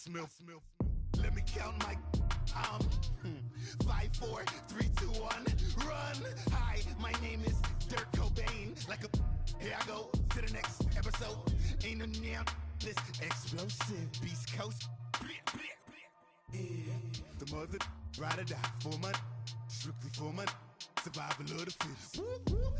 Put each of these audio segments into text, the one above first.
Smith. Let me count my 5, 4, 3, 2, 1, run. Hi, my name is Dirk Cobain. Like a here I go to the next episode. Ain't no damn this explosive Beast Coast. Yeah. The mother ride or die for money, strictly for money. Survival of the fittest.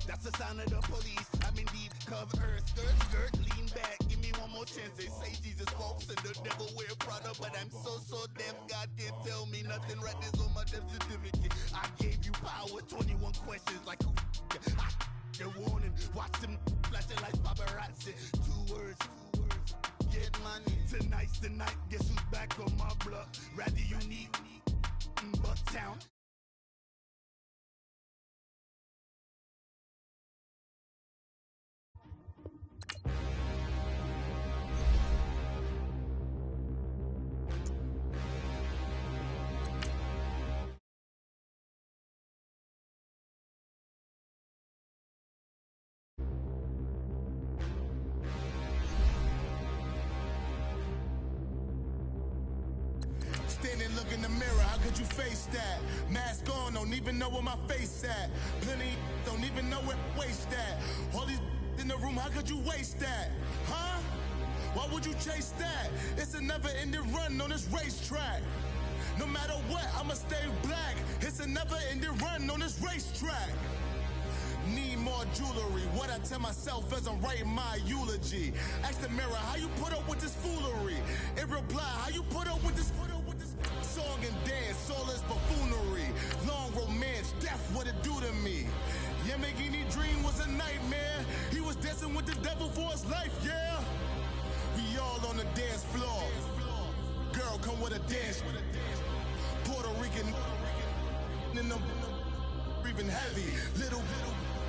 That's the sign of the police. I'm indeed cover earth, skirt, lean back. Give me one more chance. They say Jesus walks and the devil wear Prada, but I'm so deaf. God can't tell me nothing. Right there's on my death certificate. I gave you power. 21 questions like who? The warning. Watch them flashing like paparazzi. 2 words. Get money. Tonight's the night. Guess who's back on my block? Rather unique, Bucktown. Standing, look in the mirror, how could you face that? Mask on, don't even know where my face at. Plenty, don't even know where waste at. All these in the room, how could you waste that? Huh? Why would you chase that? It's a never-ending run on this racetrack. No matter what, I'ma stay black. It's a never-ending run on this racetrack. Need more jewelry. What I tell myself as I'm writing my eulogy. Ask the mirror, how you put up with this foolery? It reply, how you put up with this song and dance, soulless buffoonery. Long romance, death, what it do to me? Yamagini dream was a nightmare. He was dancing with the devil for his life, yeah. We all on the dance floor. Girl, come with a dance. Puerto Rican in the breathing heavy. Little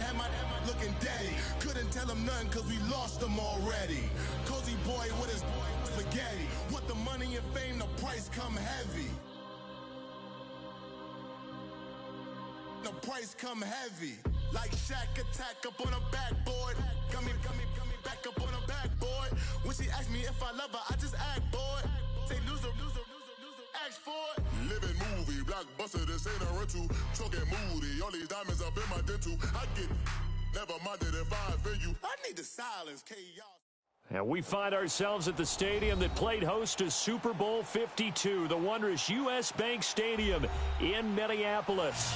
had my looking daddy. Couldn't tell him nothing cause we lost him already. Cozy boy with his spaghetti. With the money and fame, the price come heavy. The price come heavy. Like Shaq attack up on a backboard. Got me back up on a backboard. When she asked me if I love her, I just act bored. Say loser, ask for it. Living movie, blockbuster, this ain't a rental. Trucking moody, all these diamonds up in my dental. I get never minded if I offend you. I need the silence, chaos. And we find ourselves at the stadium that played host to Super Bowl 52, the wondrous U.S. Bank Stadium in Minneapolis.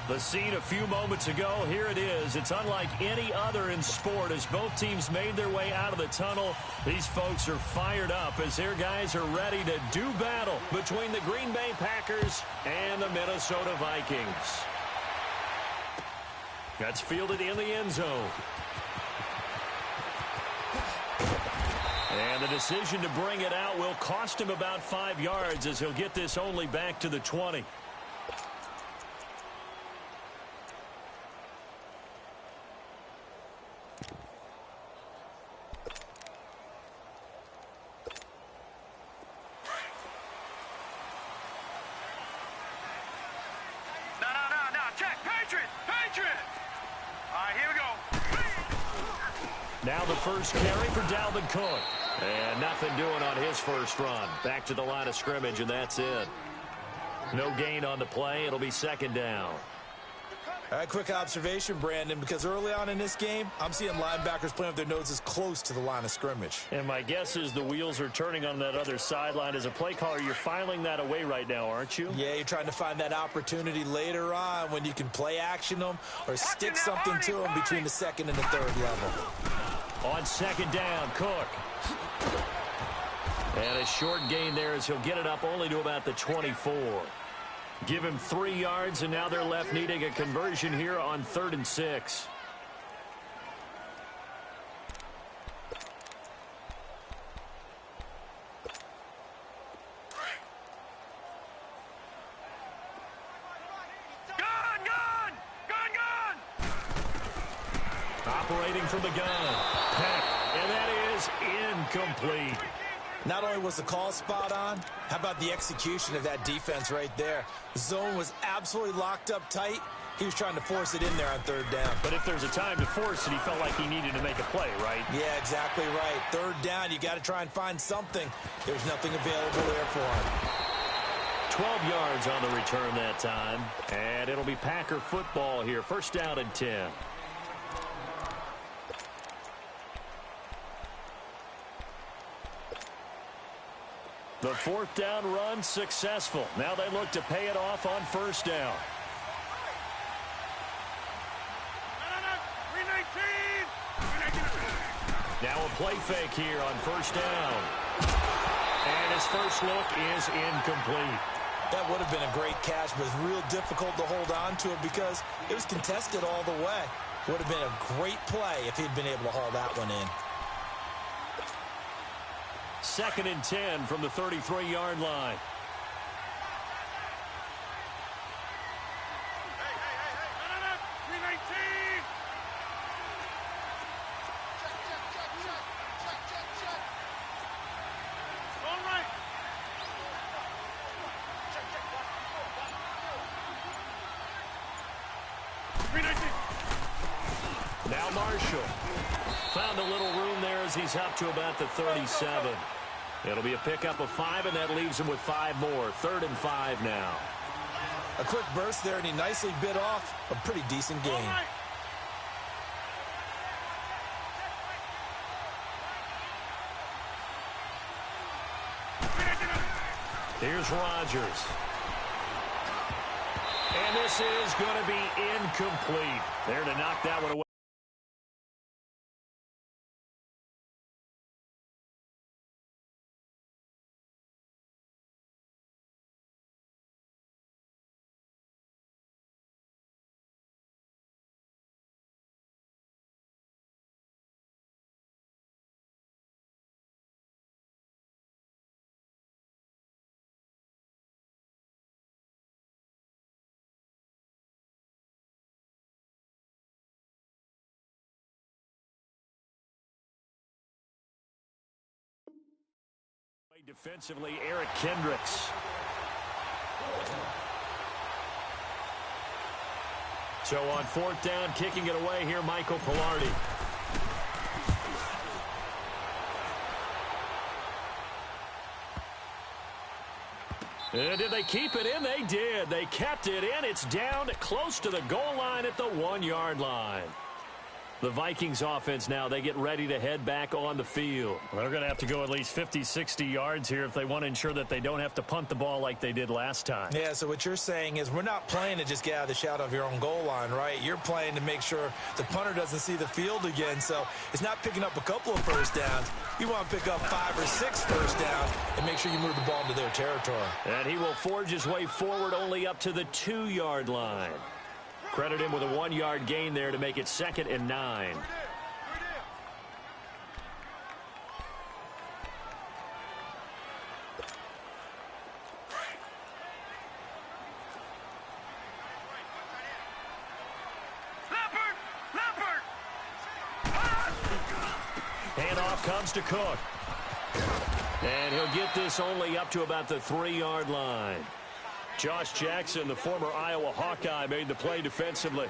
The scene a few moments ago, here it is. It's unlike any other in sport as both teams made their way out of the tunnel. These folks are fired up as their guys are ready to do battle between the Green Bay Packers and the Minnesota Vikings. That's fielded in the end zone. And the decision to bring it out will cost him about 5 yards as he'll get this only back to the 20. Now the first carry for Dalvin Cook. And nothing doing on his first run. Back to the line of scrimmage, and that's it. No gain on the play. It'll be second down. All right, quick observation, Brandon, because early on in this game, I'm seeing linebackers playing with their noses close to the line of scrimmage. And my guess is the wheels are turning on that other sideline. As a play caller, you're filing that away right now, aren't you? Yeah, you're trying to find that opportunity later on when you can play action them or stick something to them between the second and the third level. On second down, Cook. And a short gain there as he'll get it up only to about the 24. Give him 3 yards, and now they're left needing a conversion here on 3rd and 6. Operating from the gun. Peck, and that is incomplete. Not only was the call spot on, how about the execution of that defense right there? The zone was absolutely locked up tight, He was trying to force it in there on third down. But if there's a time to force it, he felt like he needed to make a play, right? Yeah, exactly right. Third down, you got to try and find something. There's nothing available there for him. 12 yards on the return that time. And it'll be Packer football here. First down and 10. The fourth down run successful. Now they look to pay it off on first down. Now a play fake here on first down. And his first look is incomplete. That would have been a great catch, but it's real difficult to hold on to it because it was contested all the way. Would have been a great play if he'd been able to haul that one in. Second and 10 from the 33-yard line. Now Marshall found a little room there as he's up to about the 37. It'll be a pickup of 5, and that leaves him with 5 more. 3rd and 5 now. A quick burst there, and he nicely bit off a pretty decent gain. Here's Rodgers. And this is going to be incomplete. There to knock that one away. Defensively, Eric Kendricks. So on 4th down, kicking it away here, Michael Pilardi. Did they keep it in? They did. They kept it in. It's down close to the goal line at the 1-yard line. The Vikings offense now, they get ready to head back on the field. Well, they're going to have to go at least 50, 60 yards here if they want to ensure that they don't have to punt the ball like they did last time. Yeah, so what you're saying is we're not playing to just get out of the shadow of your own goal line, right? You're playing to make sure the punter doesn't see the field again. So it's not picking up a couple of first downs. You want to pick up 5 or 6 first downs and make sure you move the ball into their territory. And he will forge his way forward only up to the 2-yard line. Credit him with a 1-yard gain there to make it 2nd and 9. Handoff comes to Cook. And he'll get this only up to about the 3-yard line. Josh Jackson, the former Iowa Hawkeye, made the play defensively.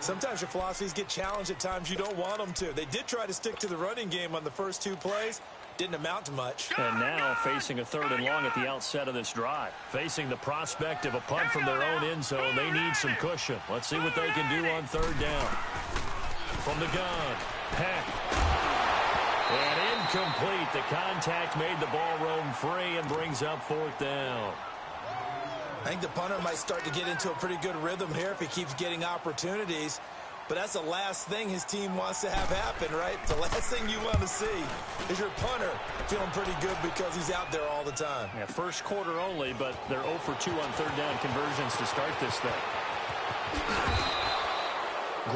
Sometimes your philosophies get challenged at times you don't want them to. They did try to stick to the running game on the first 2 plays. Didn't amount to much. And now facing a 3rd and long at the outset of this drive. Facing the prospect of a punt from their own end zone, they need some cushion. Let's see what they can do on 3rd down. From the gun, Peck. And incomplete. The contact made the ball roam free and brings up 4th down. I think the punter might start to get into a pretty good rhythm here if he keeps getting opportunities. But that's the last thing his team wants to have happen, right? The last thing you want to see is your punter feeling pretty good because he's out there all the time. Yeah, first quarter only, but they're 0 for 2 on 3rd down conversions to start this thing.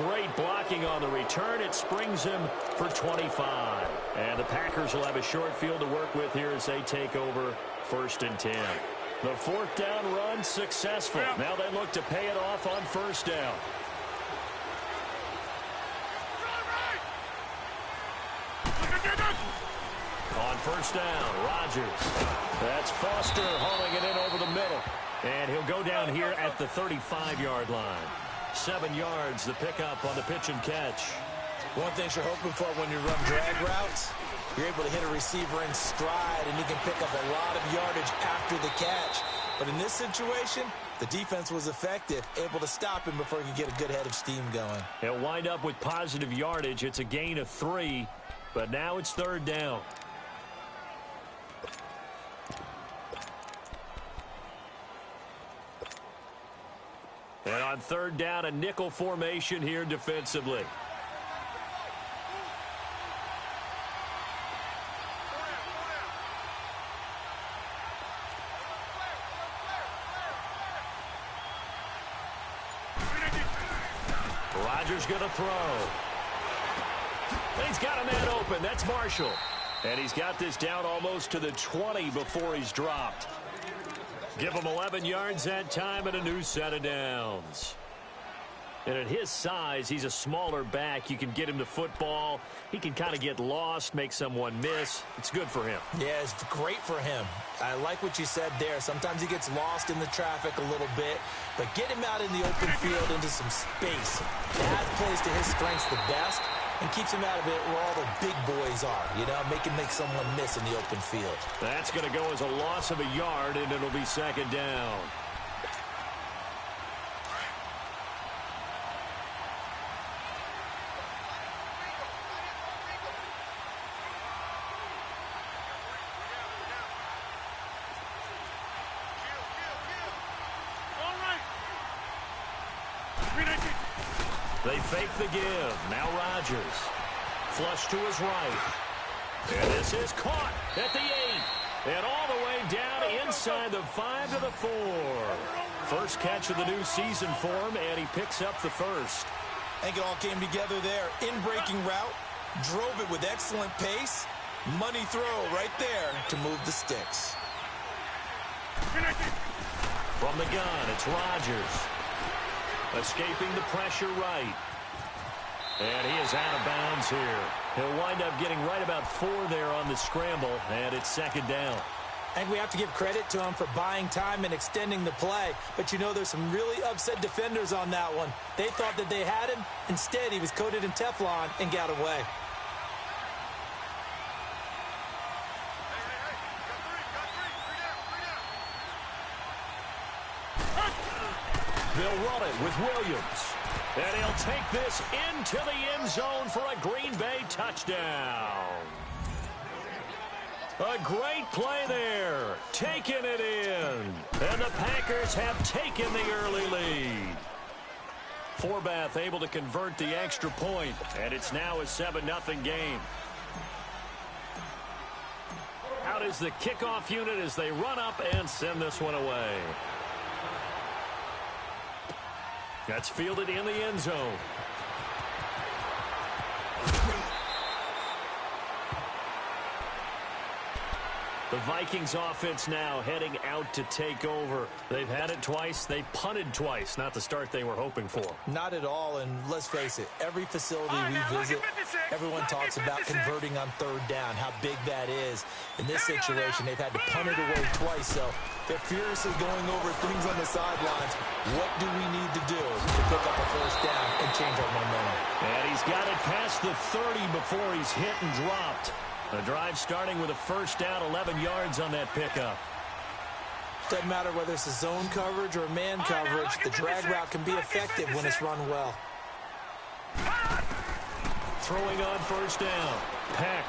Great blocking on the return. It springs him for 25. And the Packers will have a short field to work with here as they take over 1st and 10. The 4th down run successful. Now they look to pay it off on 1st down. On 1st down, Rodgers. That's Foster hauling it in over the middle. And he'll go down here at the 35-yard line. 7 yards, the pickup on the pitch and catch. One thing you're hoping for when you run drag routes, you're able to hit a receiver in stride, and you can pick up a lot of yardage after the catch. But in this situation, the defense was effective, able to stop him before he could get a good head of steam going. He'll wind up with positive yardage. It's a gain of 3, but now it's 3rd down. And on 3rd down, a nickel formation here defensively. Rodgers going to throw. And he's got a man open. That's Marshall. And he's got this down almost to the 20 before he's dropped. Give him 11 yards that time and a new set of downs. And at his size, he's a smaller back. You can get him to football. He can kind of get lost, make someone miss. It's good for him. Yeah, it's great for him. I like what you said there. Sometimes he gets lost in the traffic a little bit, but get him out in the open field into some space. That plays to his strengths the best and keeps him out of it where all the big boys are, you know, make someone miss in the open field. That's going to go as a loss of a yard, and it'll be 2nd down. They fake the give. Now Rodgers. Flush to his right. And this is caught at the 8. And all the way down inside the 5 to the 4. First catch of the new season for him, and he picks up the first. I think it all came together there. In-breaking route. Drove it with excellent pace. Money throw right there to move the sticks. From the gun, it's Rodgers. Escaping the pressure right. And he is out of bounds here. He'll wind up getting right about 4 there on the scramble, and it's 2nd down. I think we have to give credit to him for buying time and extending the play. But, you know, there's some really upset defenders on that one. They thought that they had him. Instead, he was coated in Teflon and got away. They'll run it with Williams. And he'll take this into the end zone for a Green Bay touchdown. A great play there. Taking it in. And the Packers have taken the early lead. Forbath able to convert the extra point. And it's now a 7-0 game. Out is the kickoff unit as they run up and send this one away. That's fielded in the end zone. The Vikings offense now heading out to take over. They've had it twice. They've punted twice. Not the start they were hoping for. Not at all, and let's face it, every facility we visit, everyone talks about converting on 3rd down, how big that is. In this situation, they've had to punt it away twice, so they're furiously going over things on the sidelines. What do we need to do to pick up a 1st down and change our momentum? And he's got it past the 30 before he's hit and dropped. The drive starting with a 1st down, 11 yards on that pickup. Doesn't matter whether it's a zone coverage or man coverage, the drag route can be effective when it's run well. Throwing on 1st down. Peck.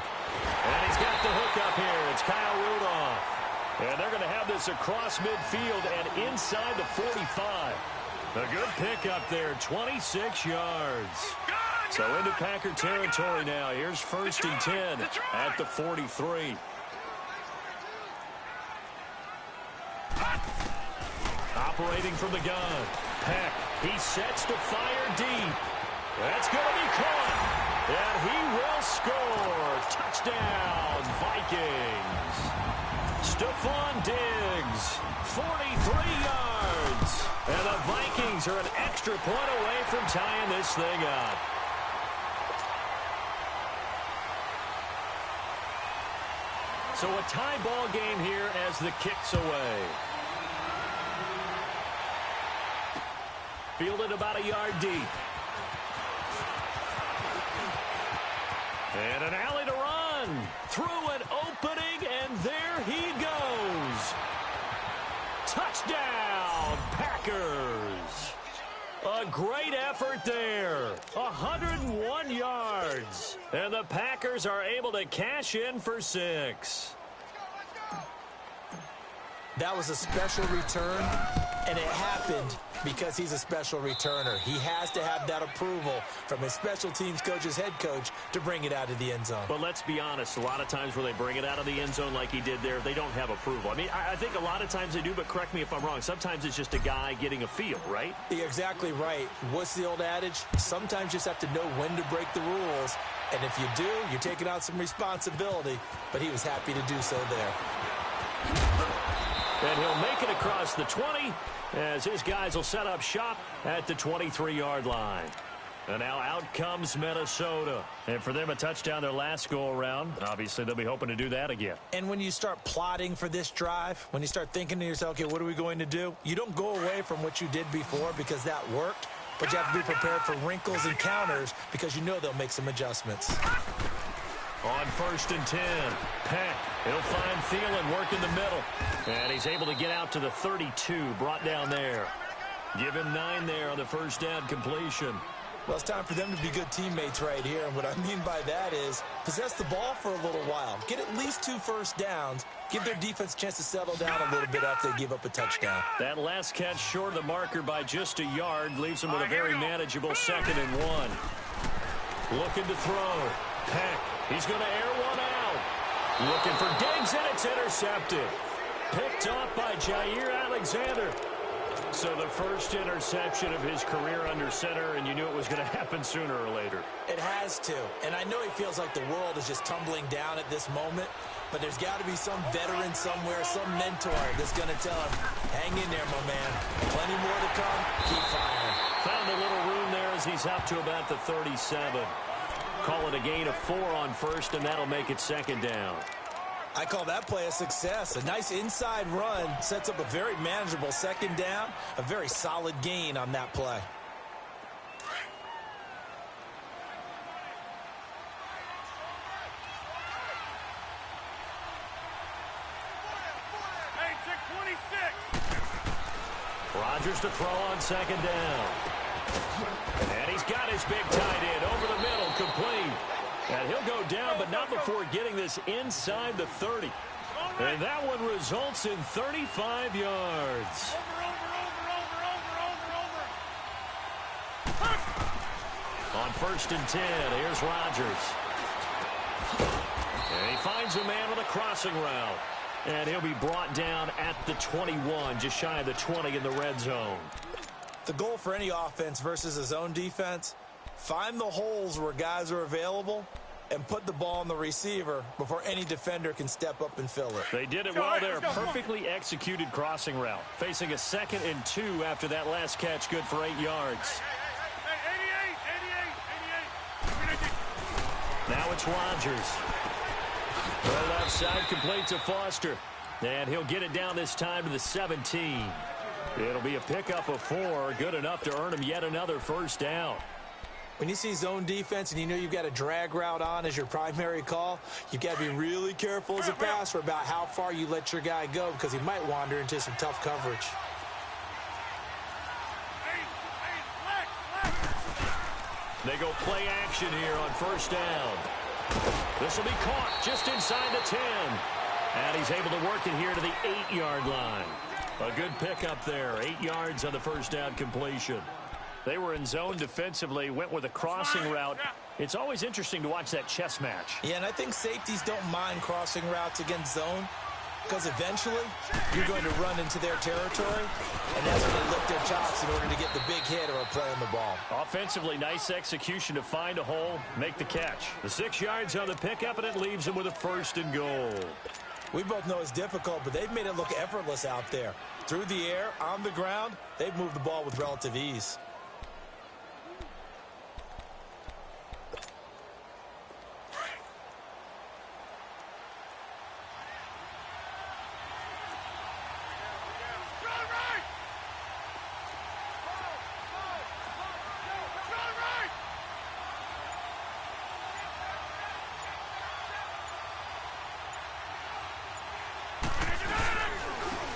And he's got the hook up here. It's Kyle Rudolph. And they're going to have this across midfield and inside the 45. A good pickup there, 26 yards. So into Packer territory now. Here's 1st and 10 at the 43. Operating from the gun. Peck. He sets to fire deep. That's going to be caught. And he will score. Touchdown, Vikings. Stephon Diggs, 43 yards. And the Vikings are an extra point away from tying this thing up. So a tie ball game here as the kick's away. Fielded about a yard deep. And an alley to run. Through an opening, and there he goes. Touchdown, Packers. A great effort there. 101 yards. And the Packers are able to cash in for 6. That was a special return, and it happened because he's a special returner. He has to have that approval from his special teams coach's head coach to bring it out of the end zone. But let's be honest, a lot of times when they bring it out of the end zone like he did there, they don't have approval. I mean, I think a lot of times they do, but correct me if I'm wrong. Sometimes it's just a guy getting a feel, right? You're exactly right. What's the old adage? Sometimes you just have to know when to break the rules, and if you do, you're taking on some responsibility, but he was happy to do so there. And he'll make it across the 20 as his guys will set up shop at the 23-yard line. And now out comes Minnesota. And for them, a touchdown their last go-around. Obviously, they'll be hoping to do that again. And when you start plotting for this drive, when you start thinking to yourself, okay, what are we going to do? You don't go away from what you did before because that worked, but you have to be prepared for wrinkles and counters because you know they'll make some adjustments. On 1st and 10, Peck, he'll find Thielen work in the middle. And he's able to get out to the 32, brought down there. Give him 9 there on the first down completion. Well, it's time for them to be good teammates right here. And what I mean by that is possess the ball for a little while. Get at least 2 first downs. Give their defense a chance to settle down a little bit after they give up a touchdown. That last catch short of the marker by just a yard leaves them with a very manageable 2nd and 1. Looking to throw. Peck, he's going to air one out. Looking for Diggs, and it's intercepted. Picked off by Jair Alexander. So the first interception of his career under center, and you knew it was going to happen sooner or later. It has to. And I know he feels like the world is just tumbling down at this moment, but there's got to be some veteran somewhere, some mentor that's going to tell him, hang in there, my man. Plenty more to come. Keep firing. Found a little room there as he's up to about the 37. Call it a gain of 4 on 1st, and that'll make it 2nd down. I call that play a success. A nice inside run sets up a very manageable 2nd down, a very solid gain on that play. Rodgers to throw on 2nd down. And he's got his big tight end over the middle, complete. And he'll go down, but not before getting this inside the 30. And that one results in 35 yards. On 1st and 10, here's Rodgers. And he finds a man with a crossing route. And he'll be brought down at the 21, just shy of the 20 in the red zone. The goal for any offense versus a zone defense, find the holes where guys are available and put the ball on the receiver before any defender can step up and fill it. They did it well there. Perfectly executed crossing route. Facing a 2nd and 2 after that last catch, good for 8 yards. Now it's Rodgers. Throw left side, complete to Foster. And he'll get it down this time to the 17. It'll be a pickup of 4, good enough to earn him yet another first down. When you see zone defense and you know you've got a drag route on as your primary call, you've got to be really careful as a passer about how far you let your guy go because he might wander into some tough coverage. They go play action here on first down. This will be caught just inside the 10. And he's able to work it here to the 8-yard line. A good pickup there. 8 yards on the first down completion. They were in zone defensively, went with a crossing route. It's always interesting to watch that chess match. Yeah, and I think safeties don't mind crossing routes against zone because eventually you're going to run into their territory, and that's when they lift their chops in order to get the big hit or a play on the ball. Offensively, nice execution to find a hole, make the catch. The 6 yards on the pickup, and it leaves them with a 1st and goal. We both know it's difficult, but they've made it look effortless out there. Through the air, on the ground, they've moved the ball with relative ease.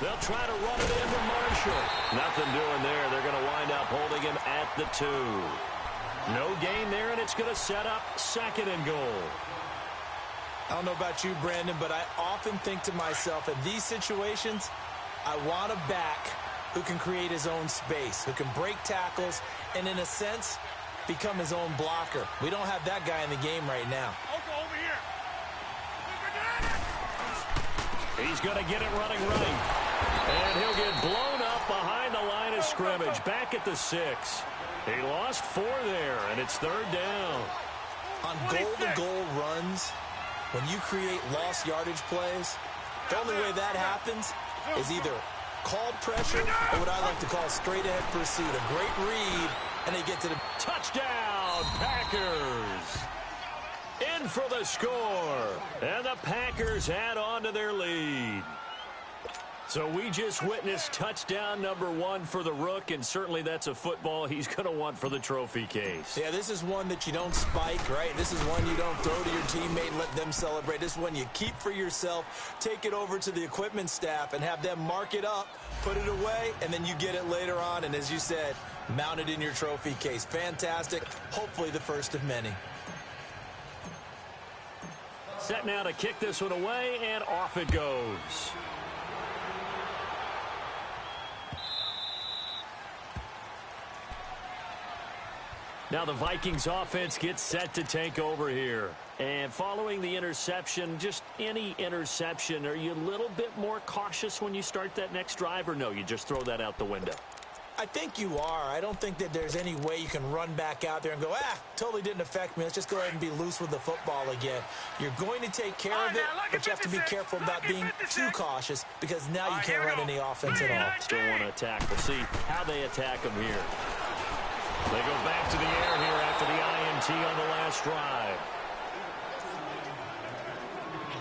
They'll try to run it into Marshall. Nothing doing there. They're going to wind up holding him at the 2. No gain there, and it's going to set up 2nd and goal. I don't know about you, Brandon, but I often think to myself, in these situations, I want a back who can create his own space, who can break tackles, and in a sense, become his own blocker. We don't have that guy in the game right now. Over here. He's going to get it running right. And he'll get blown up behind the line of scrimmage, back at the 6. He lost 4 there, and it's 3rd down. On goal-to-goal runs, when you create lost yardage plays, the only way that happens is either called pressure or what I like to call straight-ahead pursuit. A great read, and they get to the touchdown, Packers. In for the score, and the Packers add on to their lead. So we just witnessed touchdown number 1 for the Rook, and certainly that's a football he's going to want for the trophy case. Yeah, this is one that you don't spike, right? This is one you don't throw to your teammate and let them celebrate. This is one you keep for yourself, take it over to the equipment staff and have them mark it up, put it away, and then you get it later on, and as you said, mount it in your trophy case. Fantastic. Hopefully the first of many. Set now to kick this one away, and off it goes. Now the Vikings offense gets set to take over here. And following the interception, just any interception, are you a little bit more cautious when you start that next drive, or no, you just throw that out the window? I think you are. I don't think that there's any way you can run back out there and go, totally didn't affect me. Let's just go ahead and be loose with the football again. You're going to take care of it, but you have to be careful about being too cautious because now you can't run any offense at all. Still want to attack. We'll see how they attack them here. They go back to the air here after the INT on the last drive.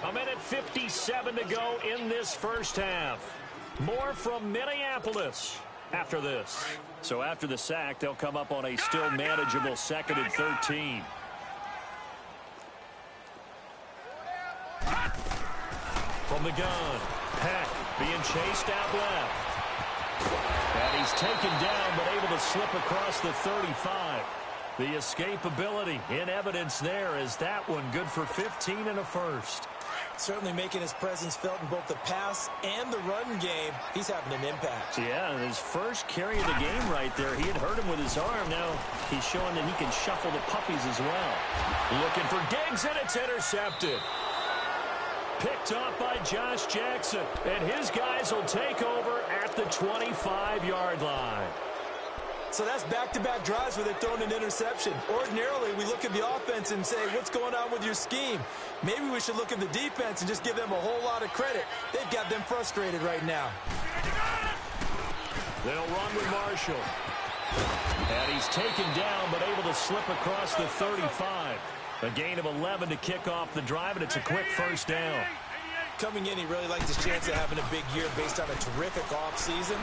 1:57 to go in this first half. More from Minneapolis after this. So after the sack, they'll come up on a still manageable 2nd and 13. From the gun, Peck being chased out left. And he's taken down, but able to slip across the 35. The escapability in evidence there as that one good for 15 and a first. Certainly making his presence felt in both the pass and the run game. He's having an impact. Yeah, his first carry of the game right there. He had hurt him with his arm. Now he's showing that he can shuffle the puppies as well. Looking for Diggs, and it's intercepted. Picked off by Josh Jackson, and his guys will take over at the 25-yard line. So that's back-to-back drives where they're throwing an interception. Ordinarily, we look at the offense and say, what's going on with your scheme? Maybe we should look at the defense and just give them a whole lot of credit. They've got them frustrated right now. They'll run with Marshall. And he's taken down, but able to slip across the 35. A gain of 11 to kick off the drive, and it's a quick first down. Coming in, he really liked his chance of having a big year based on a terrific offseason.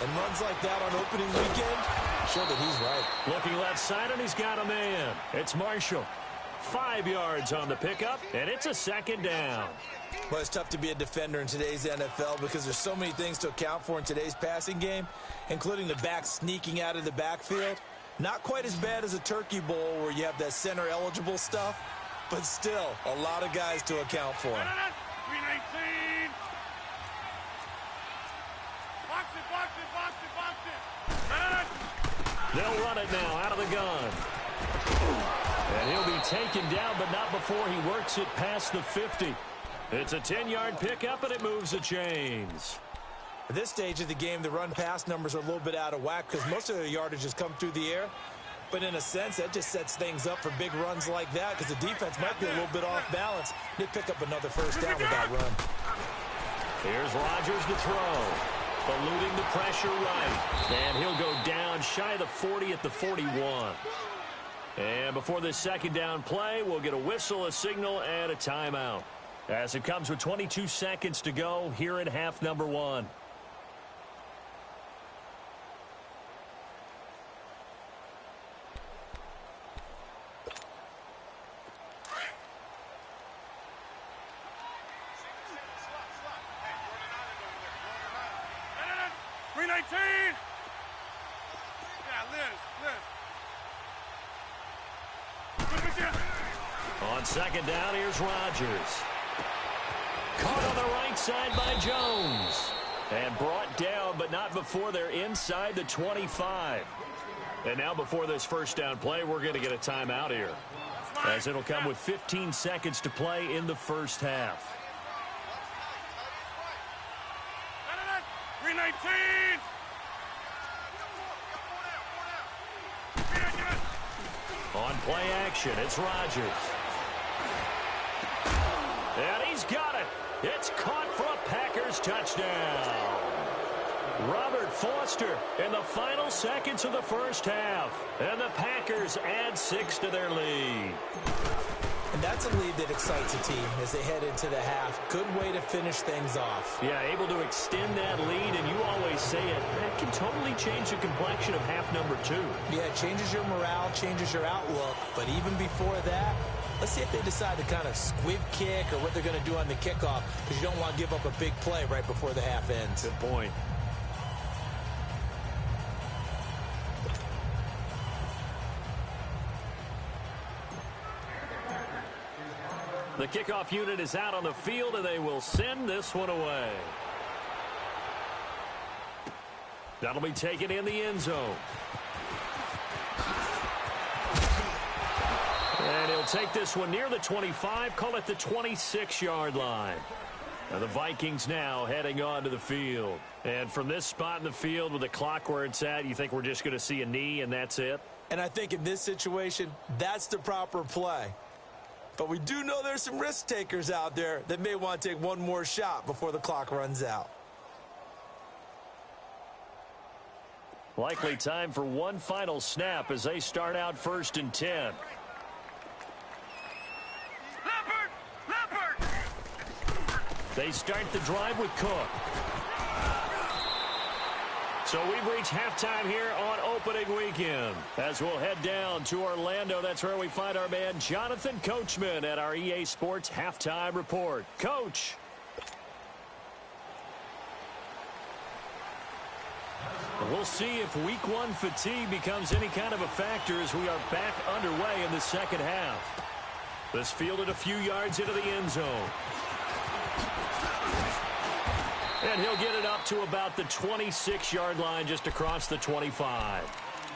And runs like that on opening weekend show that he's right. Looking left side, and he's got a man. It's Marshall. 5 yards on the pickup, and it's a 2nd down. Well, it's tough to be a defender in today's NFL because there's so many things to account for in today's passing game, including the back sneaking out of the backfield. Not quite as bad as a Turkey Bowl where you have that center-eligible stuff, but still a lot of guys to account for. 319. Box it. They'll run it now out of the gun. And he'll be taken down, but not before he works it past the 50. It's a 10-yard pickup, and it moves the chains. At this stage of the game, the run-pass numbers are a little bit out of whack because most of their yardage has come through the air. But in a sense, that just sets things up for big runs like that because the defense might be a little bit off balance. They pick up another first down with that run. Here's Rodgers to throw. Eluding the pressure right. And he'll go down shy of the 40 at the 41. And before this 2nd down play, we'll get a whistle, a signal, and a timeout. As it comes with 22 seconds to go here in half number 1. 319. Yeah, Liz. On second down, here's Rodgers. Caught on the right side by Jones. And brought down, but not before they're inside the 25. And now before this first down play, we're going to get a timeout here, as it'll come with 15 seconds to play in the first half. 319. On play action, it's Rodgers. And he's got it. It's caught for a Packers touchdown. Robert Foster in the final seconds of the first half. And the Packers add 6 to their lead. And that's a lead that excites a team as they head into the half. Good way to finish things off. Yeah, able to extend that lead, and you always say it, that can totally change the complexion of half number 2. Yeah, it changes your morale, changes your outlook. But even before that, let's see if they decide to kind of squib kick or what they're going to do on the kickoff, because you don't want to give up a big play right before the half ends. Good point. The kickoff unit is out on the field, and they will send this one away. That'll be taken in the end zone. And he'll take this one near the 25, call it the 26-yard line. Now the Vikings now heading onto the field. And from this spot in the field with the clock where it's at, you think we're just going to see a knee and that's it? And I think in this situation, that's the proper play. But we do know there's some risk takers out there that may want to take one more shot before the clock runs out. Likely time for one final snap as they start out 1st and 10. They start the drive with Cook. So we've reached halftime here on opening weekend. As we'll head down to Orlando, that's where we find our man Jonathan Coachman at our EA Sports Halftime Report. Coach. We'll see if week 1 fatigue becomes any kind of a factor as we are back underway in the second half. This fielded a few yards into the end zone. And he'll get it up to about the 26-yard line just across the 25.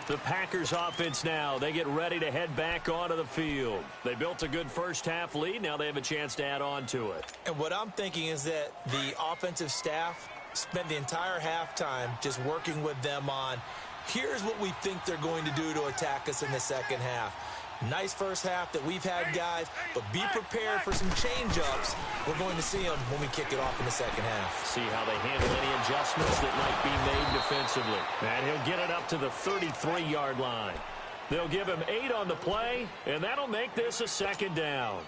The Packers offense now, they get ready to head back onto the field. They built a good first half lead. Now they have a chance to add on to it. And what I'm thinking is that the offensive staff spent the entire halftime just working with them on, here's what we think they're going to do to attack us in the second half. Nice first half that we've had, guys, but be prepared for some change-ups. We're going to see them when we kick it off in the second half. See how they handle any adjustments that might be made defensively. And he'll get it up to the 33-yard line. They'll give him 8 on the play, and that'll make this a second down.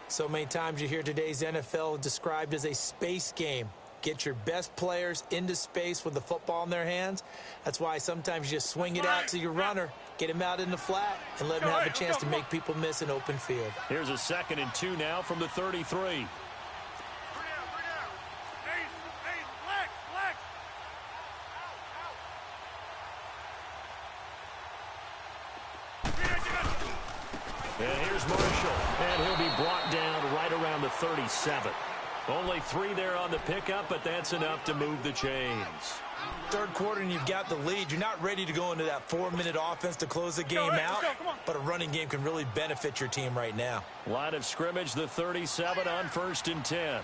So many times you hear today's NFL described as a space game. Get your best players into space with the football in their hands. That's why sometimes you just swing it out to your runner, get him out in the flat, and let him have a chance to make people miss an open field. Here's a 2nd and 2 now from the 33. And here's Marshall, and he'll be brought down right around the 37. Only 3 there on the pickup, but that's enough to move the chains. Third quarter and you've got the lead. You're not ready to go into that 4-minute offense to close the game out, but a running game can really benefit your team right now. Line of scrimmage, the 37 on 1st and 10.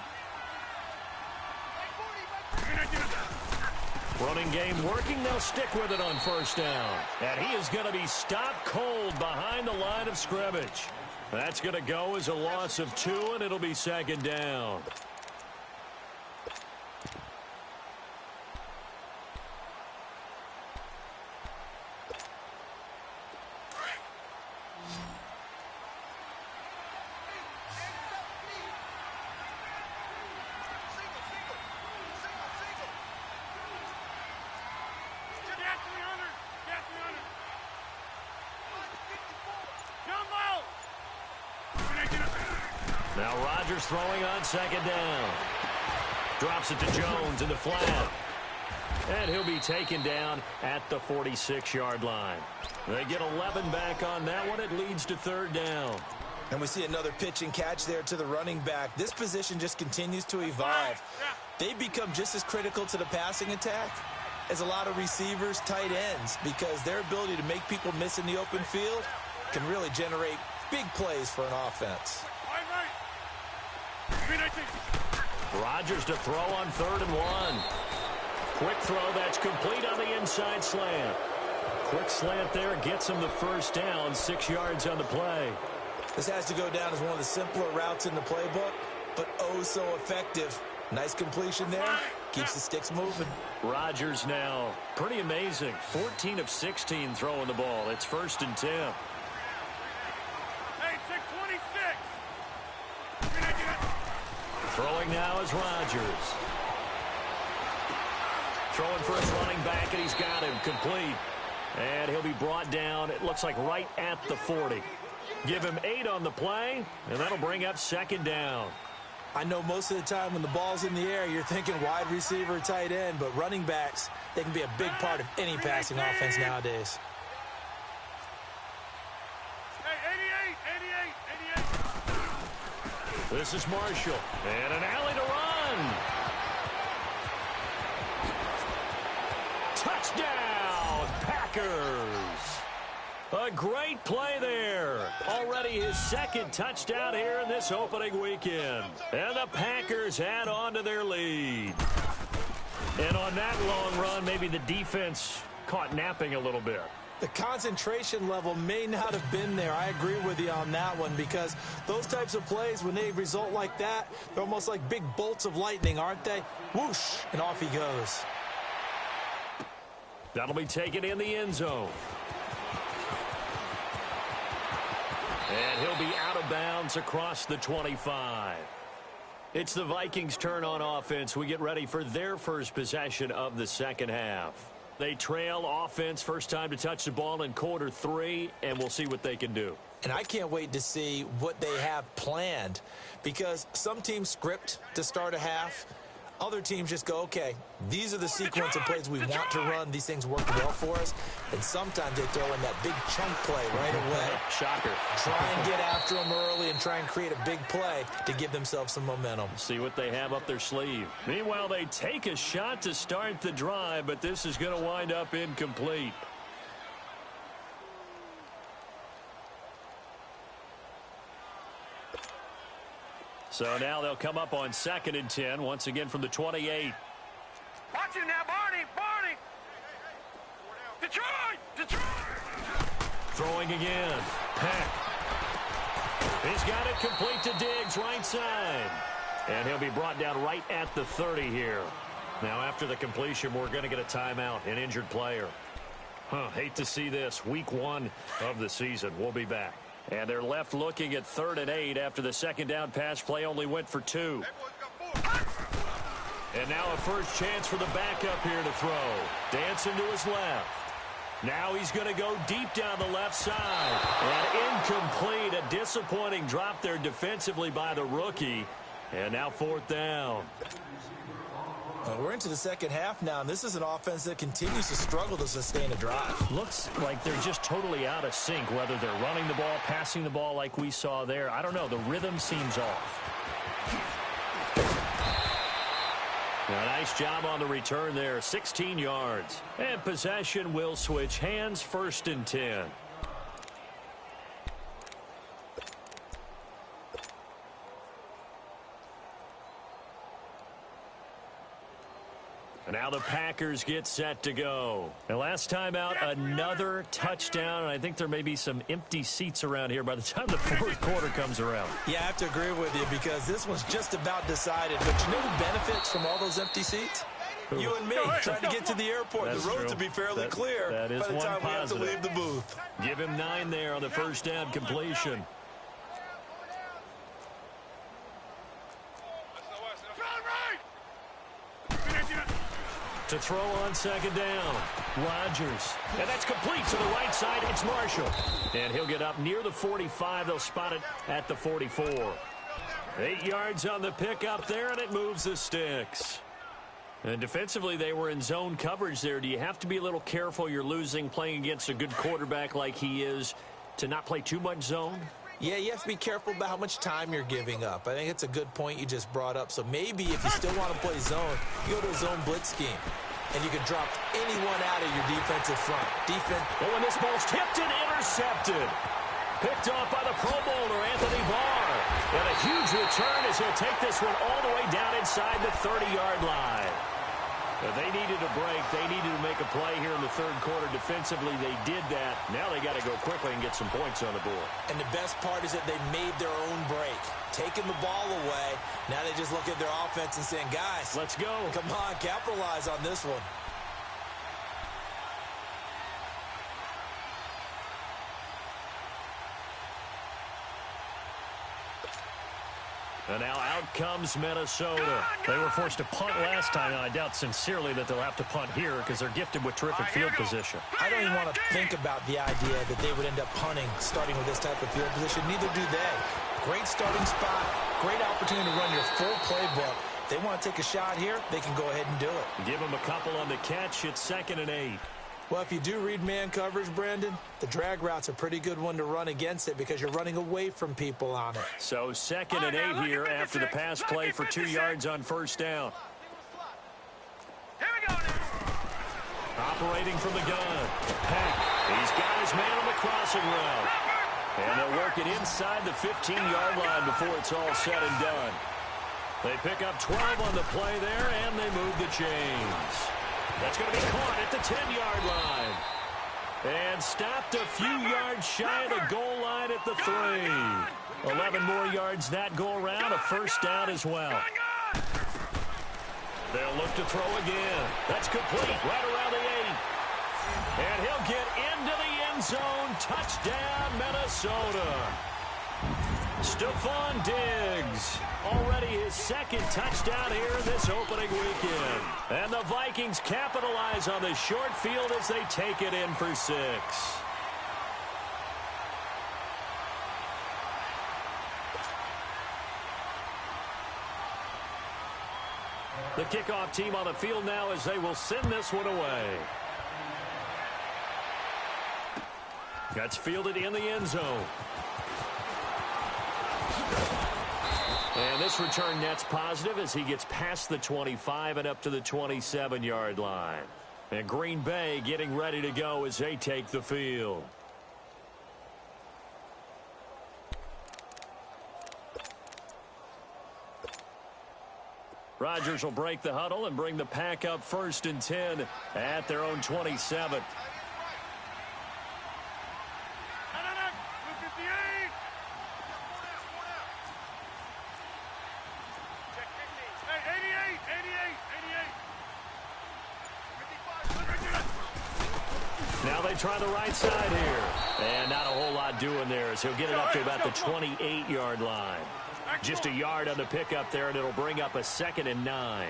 Running game working. They'll stick with it on 1st down. And he is going to be stopped cold behind the line of scrimmage. That's going to go as a loss of 2, and it'll be 2nd down. Now Rodgers throwing on 2nd down. Drops it to Jones in the flat. And he'll be taken down at the 46-yard line. They get 11 back on that one. It leads to third down. And we see another pitch and catch there to the running back. This position just continues to evolve. They become just as critical to the passing attack as a lot of receivers, tight ends, because their ability to make people miss in the open field can really generate big plays for an offense. Rodgers to throw on 3rd and 1. Quick throw that's complete on the inside slant. Quick slant there gets him the first down, 6 yards on the play. This has to go down as one of the simpler routes in the playbook, but oh so effective. Nice completion there. Keeps the sticks moving. Rodgers now, pretty amazing. 14 of 16 throwing the ball. It's 1st and 10. Hey, 626. Throwing now is Rodgers. Throwing for his running back, and he's got him complete. And he'll be brought down, it looks like right at the 40. Give him 8 on the play, and that'll bring up 2nd down. I know most of the time when the ball's in the air, you're thinking wide receiver, tight end, but running backs, they can be a big part of any passing offense nowadays. Hey, 88. This is Marshall, and an alley to run. Touchdown, Packers. A great play there. Already his 2nd touchdown here in this opening weekend. And the Packers add on to their lead. And on that long run, maybe the defense caught napping a little bit. The concentration level may not have been there. I agree with you on that one, because those types of plays, when they result like that, they're almost like big bolts of lightning, aren't they? Whoosh, and off he goes. That'll be taken in the end zone. And he'll be out of bounds across the 25. It's the Vikings' turn on offense. We get ready for their first possession of the second half. They trail offense, first time to touch the ball in quarter 3, and we'll see what they can do. And I can't wait to see what they have planned, because some teams script to start a half. Other teams just go, okay, these are the sequence of plays we want to run. These things work well for us. And sometimes they throw in that big chunk play right away. Shocker. Try and get after them early and try and create a big play to give themselves some momentum. See what they have up their sleeve. Meanwhile, they take a shot to start the drive, but this is going to wind up incomplete. So now they'll come up on 2nd and 10, once again from the 28. Watch him now, Barney. Detroit. Throwing again. Peck. He's got it complete to Diggs, right side. And he'll be brought down right at the 30 here. Now after the completion, we're going to get a timeout, an injured player. Hate to see this. Week 1 of the season. We'll be back. And they're left looking at 3rd and 8 after the 2nd down pass play only went for 2. And now a first chance for the backup here to throw. Dancing to his left. Now he's going to go deep down the left side. And incomplete. A disappointing drop there defensively by the rookie. And now 4th down. We're into the second half now, and this is an offense that continues to struggle to sustain a drive. Looks like they're just totally out of sync, whether they're running the ball, passing the ball like we saw there. I don't know. The rhythm seems off. A nice job on the return there, 16 yards. And possession will switch hands, 1st and 10. And now the Packers get set to go. And last time out, another touchdown. And I think there may be some empty seats around here by the time the 4th quarter comes around. Yeah, I have to agree with you, because this one's just about decided. But you know who benefits from all those empty seats? You and me, trying to get to the airport. That's the road true. to be fairly clear that is by the one time positive. we have to leave the booth. Give him 9 there on the first down completion. To throw on 2nd down. Rodgers. And that's complete to the right side. It's Marshall. And he'll get up near the 45. They'll spot it at the 44. 8 yards on the pickup there, and it moves the sticks. And defensively, they were in zone coverage there. Do you have to be a little careful? You're losing, playing against a good quarterback like he is, to not play too much zone? Yeah, you have to be careful about how much time you're giving up. I think it's a good point you just brought up. So maybe if you still want to play zone, you go to a zone blitz scheme. And you can drop anyone out of your defensive front. Oh, and this ball's tipped and intercepted. Picked off by the Pro Bowler, Anthony Barr. And a huge return as he'll take this one all the way down inside the 30-yard line. They needed a break. They needed to make a play here in the third quarter. Defensively, they did that. Now they got to go quickly and get some points on the board. And the best part is that they made their own break. Taking the ball away. Now they just look at their offense and saying, guys, let's go. Come on, capitalize on this one. And now out comes Minnesota. They were forced to punt last time, and I doubt sincerely that they'll have to punt here because they're gifted with terrific field position. I don't even want to think about the idea that they would end up punting starting with this type of field position. Neither do they. Great starting spot, great opportunity to run your full playbook. If they want to take a shot here, they can go ahead and do it. Give them a couple on the catch. It's 2nd and 8. Well, if you do read man coverage, Brandon, the drag route's a pretty good one to run against it because you're running away from people on it. So 2nd and 8 here after the pass play for 2 yards on first down. Here we go now. Operating from the gun. Peck. He's got his man on the crossing route. And they'll work it inside the 15-yard line before it's all said and done. They pick up 12 on the play there, and they move the chains. That's going to be caught at the 10-yard line. And stopped a few yards shy of the goal line at the 3. 11 more yards that go around, a first down as well. They'll look to throw again. That's complete right around the 8. And he'll get into the end zone. Touchdown, Minnesota. Stephon Diggs, already his 2nd touchdown here this opening weekend. And the Vikings capitalize on the short field as they take it in for 6. The kickoff team on the field now as they will send this one away. That's fielded in the end zone. And this return net's positive as he gets past the 25 and up to the 27-yard line. And Green Bay getting ready to go as they take the field. Rodgers will break the huddle and bring the pack up 1st and 10 at their own 27. Now they try the right side here. And not a whole lot doing there as he'll get it up to about the 28-yard line. Just a yard on the pickup there, and it'll bring up a 2nd and 9.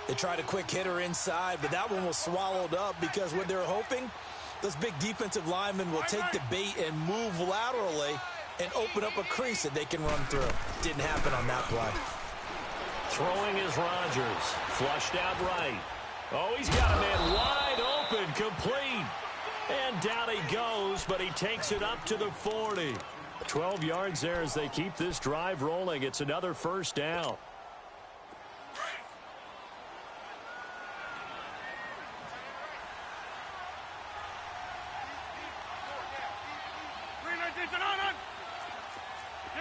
They tried a quick hitter inside, but that one was swallowed up because what they're hoping, those big defensive linemen will take the bait and move laterally and open up a crease that they can run through. Didn't happen on that play. Throwing is Rodgers. Flushed out right. Oh, he's got a man wide open, complete. And down he goes, but he takes it up to the 40. 12 yards there as they keep this drive rolling. It's another first down.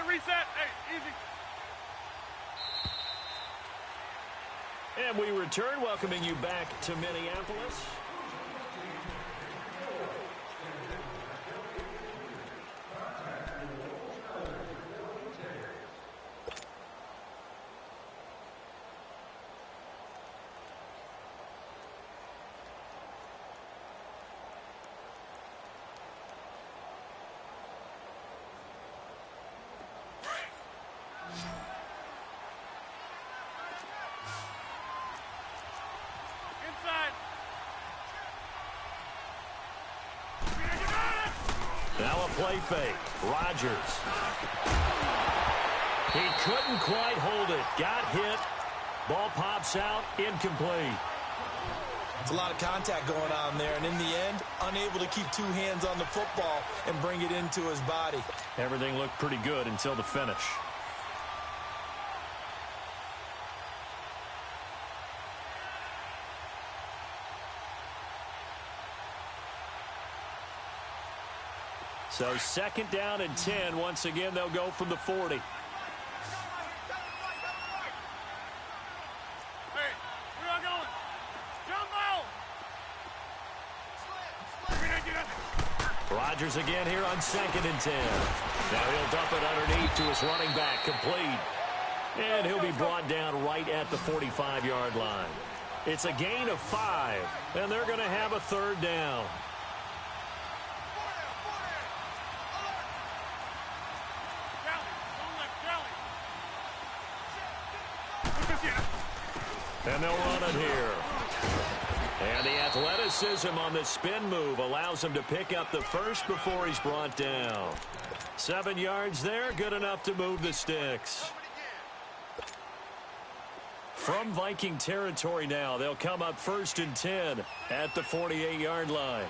Reset. Hey, easy. And we return, welcoming you back to Minneapolis. Now a play fake. Rodgers. He couldn't quite hold it. Got hit. Ball pops out, incomplete. It's a lot of contact going on there, and in the end, unable to keep two hands on the football and bring it into his body. Everything looked pretty good until the finish. So 2nd down and 10. Once again, they'll go from the 40. Rodgers again here on 2nd and 10. Now he'll dump it underneath to his running back, complete. And he'll be brought down right at the 45-yard line. It's a gain of 5, and they're going to have a 3rd down. And they'll run it here. And the athleticism on the spin move allows him to pick up the first before he's brought down. 7 yards there, good enough to move the sticks. From Viking territory now, they'll come up 1st and 10 at the 48-yard line.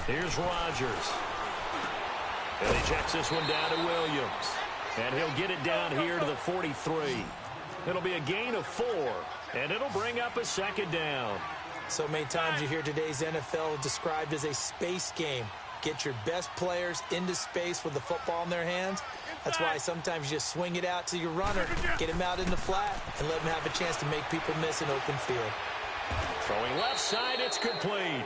Here's Rodgers. And he checks this one down to Williams. And he'll get it down here to the 43. It'll be a gain of 4, and it'll bring up a 2nd down. So many times you hear today's NFL described as a space game. Get your best players into space with the football in their hands. That's why sometimes you just swing it out to your runner, get him out in the flat, and let him have a chance to make people miss an open field. Throwing left side, it's complete.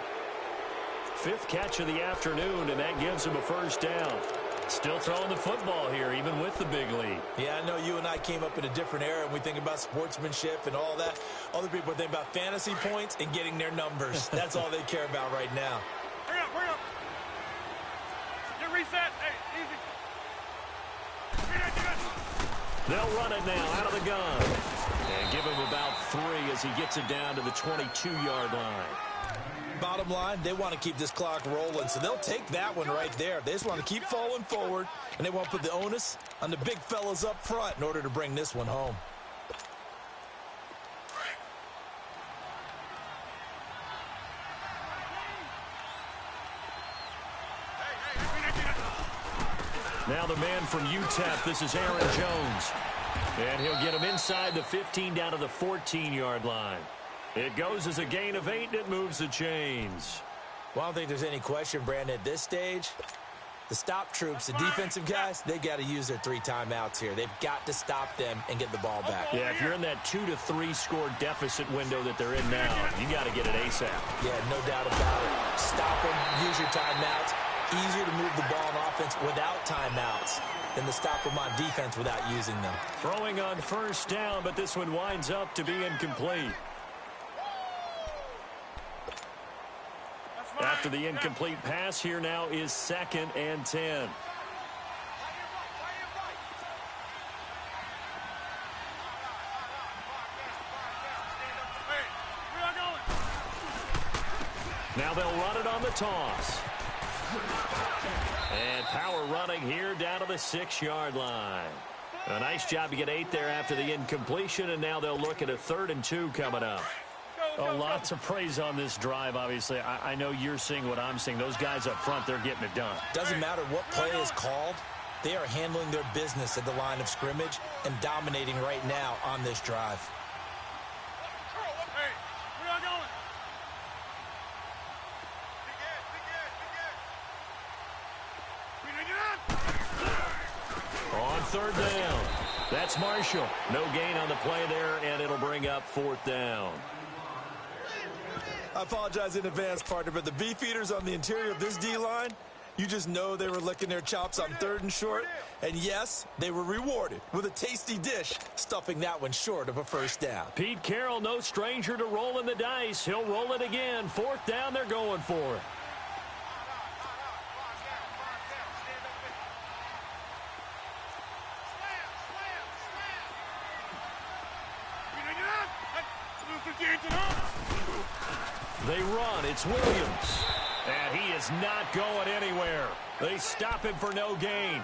5th catch of the afternoon, and that gives him a 1st down. Still throwing the football here, even with the big lead. Yeah, I know you and I came up in a different era, and we think about sportsmanship and all that. Other people think about fantasy points and getting their numbers. That's all they care about right now. Hurry up, hurry up. Get reset. Hey, easy. They'll run it now out of the gun. And give him about 3 as he gets it down to the 22-yard line. Bottom line, they want to keep this clock rolling, so they'll take that one right there. They just want to keep falling forward, and they want to put the onus on the big fellas up front in order to bring this one home. Now the man from UTEP, this is Aaron Jones. And he'll get him inside the 15 down to the 14-yard line. It goes as a gain of 8, and it moves the chains. Well, I don't think there's any question, Brandon, at this stage. The stop troops, the defensive guys, they got to use their 3 timeouts here. They've got to stop them and get the ball back. Yeah, if you're in that 2 to 3 score deficit window that they're in now, you got to get it ASAP. Yeah, no doubt about it. Stop them, use your timeouts. Easier to move the ball on offense without timeouts than to stop them on defense without using them. Throwing on 1st down, but this one winds up to be incomplete. After the incomplete pass, here now is 2nd and 10. Now they'll run it on the toss. And power running here down to the 6-yard line. A nice job to get 8 there after the incompletion, and now they'll look at a 3rd and 2 coming up. A lot to praise on this drive, obviously. I know you're seeing what I'm seeing. Those guys up front, they're getting it done. Doesn't matter what play is called. They are handling their business at the line of scrimmage and dominating right now on this drive. Hey, where y'all going? On 3rd down. That's Marshall. No gain on the play there, and it'll bring up 4th down. I apologize in advance, partner, but the beefeaters on the interior of this D-line, you just know they were licking their chops on 3rd and short. And yes, they were rewarded with a tasty dish, stuffing that one short of a 1st down. Pete Carroll, no stranger to rolling the dice. He'll roll it again. 4th down, they're going for it. They run. It's Williams. And he is not going anywhere. They stop him for no gain.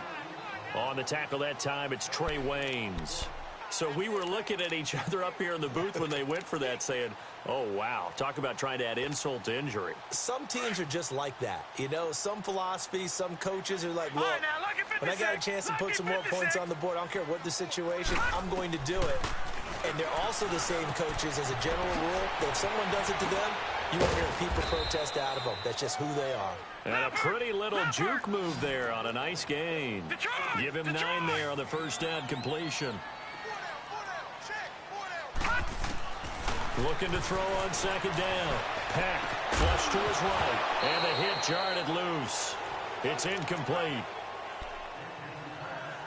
On the tackle that time, it's Trey Waynes. So we were looking at each other up here in the booth when they went for that saying, oh, wow, talk about trying to add insult to injury. Some teams are just like that. You know, some philosophies, some coaches are like, look, when I got a chance to put some more points on the board, I don't care what the situation, I'm going to do it. And they're also the same coaches as a general rule that if someone does it to them, you won't hear people protest out of them. That's just who they are. And a pretty little juke move there on a nice gain. Give him 9 there on the first down completion. Looking to throw on second down. Peck, flush to his right. And the hit jarred it loose. It's incomplete.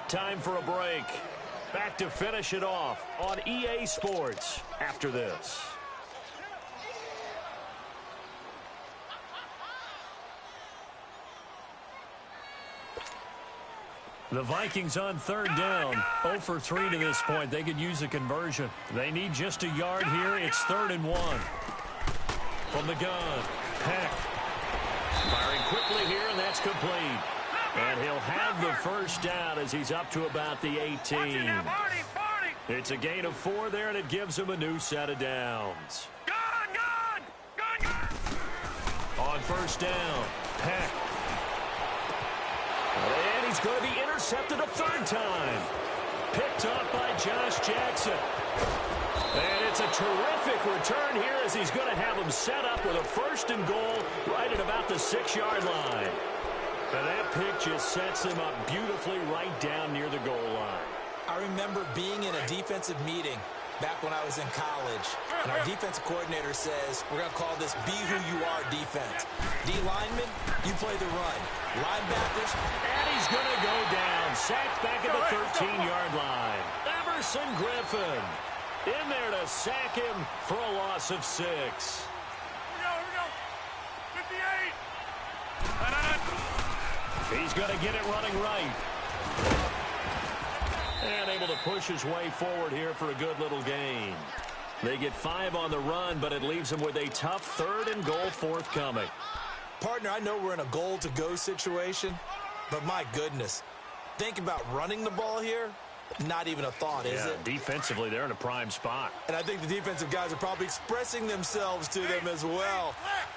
Time for a break. Back to finish it off on EA Sports after this. The Vikings on third down, 0 for 3 to this point. They could use a conversion. They need just a yard here. It's 3rd and 1. From the gun, Peck. Firing quickly here, and that's complete. And he'll have the first down as he's up to about the 18. It's a gain of 4 there, and it gives him a new set of downs. On first down, Peck. And he's going to be intercepted a 3rd time. Picked up by Josh Jackson. And it's a terrific return here as he's going to have him set up with a 1st and goal right at about the 6-yard line. And that pick just sets him up beautifully right down near the goal line. I remember being in a defensive meeting back when I was in college, and our defensive coordinator says, we're going to call this be who you are defense. D-linemen, you play the run. Linebackers. And he's going to go down. Sacked back at the 13-yard line. Everson Griffin in there to sack him for a loss of 6. Here we go. 58. He's going to get it running right. And able to push his way forward here for a good little gain. They get 5 on the run, but it leaves them with a tough 3rd and goal forthcoming. Partner, I know we're in a goal-to-go situation, but my goodness, think about running the ball here. Not even a thought, is it? Defensively, they're in a prime spot. And I think the defensive guys are probably expressing themselves to them as well.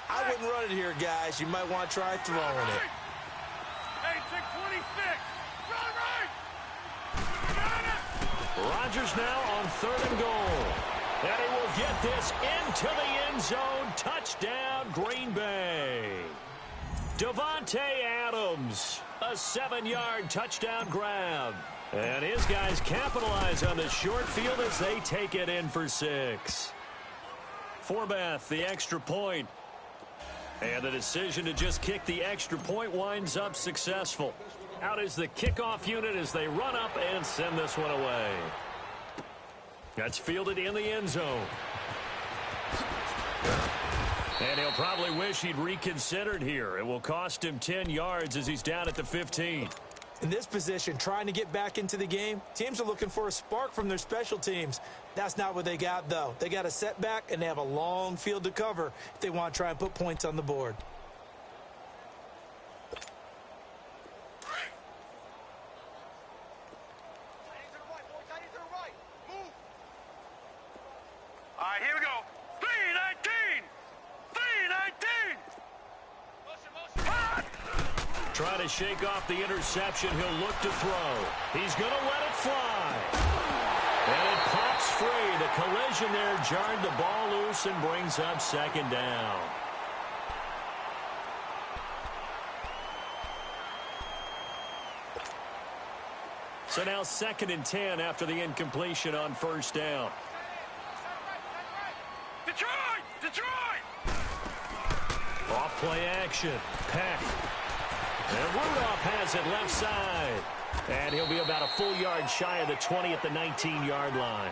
I wouldn't run it here, guys. You might want to try throwing it. Hey, 626. Run right. Rodgers now on 3rd and goal. And he will get this into the end zone. Touchdown, Green Bay. Davante Adams, a 7-yard touchdown grab. And his guys capitalize on the short field as they take it in for 6. Forbath, the extra point. And the decision to just kick the extra point winds up successful. Out is the kickoff unit as they run up and send this one away. That's fielded in the end zone. And he'll probably wish he'd reconsidered here. It will cost him 10 yards as he's down at the 15. In this position, trying to get back into the game, teams are looking for a spark from their special teams. That's not what they got, though. They got a setback, and they have a long field to cover if they want to try and put points on the board. All right, here we go. 319. 319. Trying to shake off the interception. He'll look to throw. He's going to let it fly. And it pops free. The collision there jarred the ball loose and brings up 2nd down. So now 2nd and 10 after the incompletion on 1st down. Detroit! Off play action. Peck. And Rudolph has it left side. And he'll be about a full yard shy of the 20 at the 19-yard line.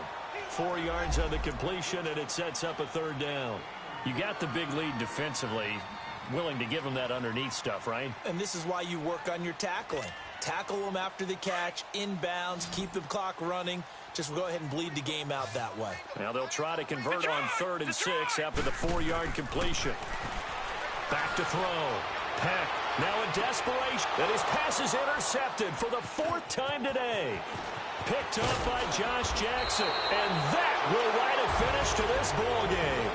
4 yards on the completion, and it sets up a 3rd down. You got the big lead defensively. Willing to give him that underneath stuff, right? And this is why you work on your tackling. Tackle them after the catch, inbounds, keep the clock running. Just go ahead and bleed the game out that way. Now they'll try to convert on 3rd and 6 after the 4-yard completion. Back to throw. Peck. Now in desperation, and his pass is intercepted for the 4th time today. Picked up by Josh Jackson, and that will write a finish to this ball game.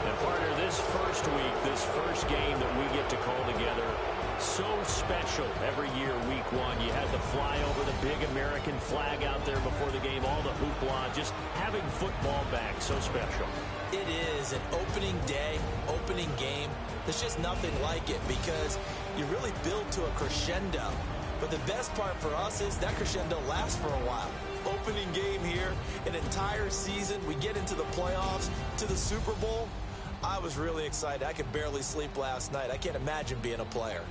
And partner, this first week, this first game that we get to call together, so special every year, week 1. You had the flyover, the big American flag out there before the game, all the hoopla, just having football back, so special. It is an opening day, opening game. There's just nothing like it because you really build to a crescendo. But the best part for us is that crescendo lasts for a while. Opening game here, an entire season. We get into the playoffs, to the Super Bowl. I was really excited. I could barely sleep last night. I can't imagine being a player.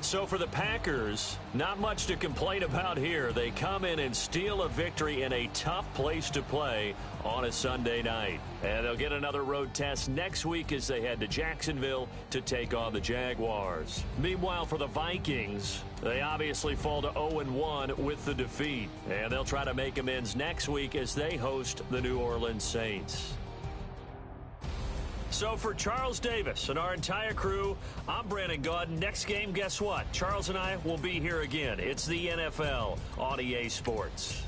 So for the Packers, not much to complain about here. They come in and steal a victory in a tough place to play on a Sunday night. And they'll get another road test next week as they head to Jacksonville to take on the Jaguars. Meanwhile, for the Vikings, they obviously fall to 0-1 with the defeat. And they'll try to make amends next week as they host the New Orleans Saints. So for Charles Davis and our entire crew, I'm Brandon Gaudin. Next game, guess what? Charles and I will be here again. It's the NFL on EA Sports.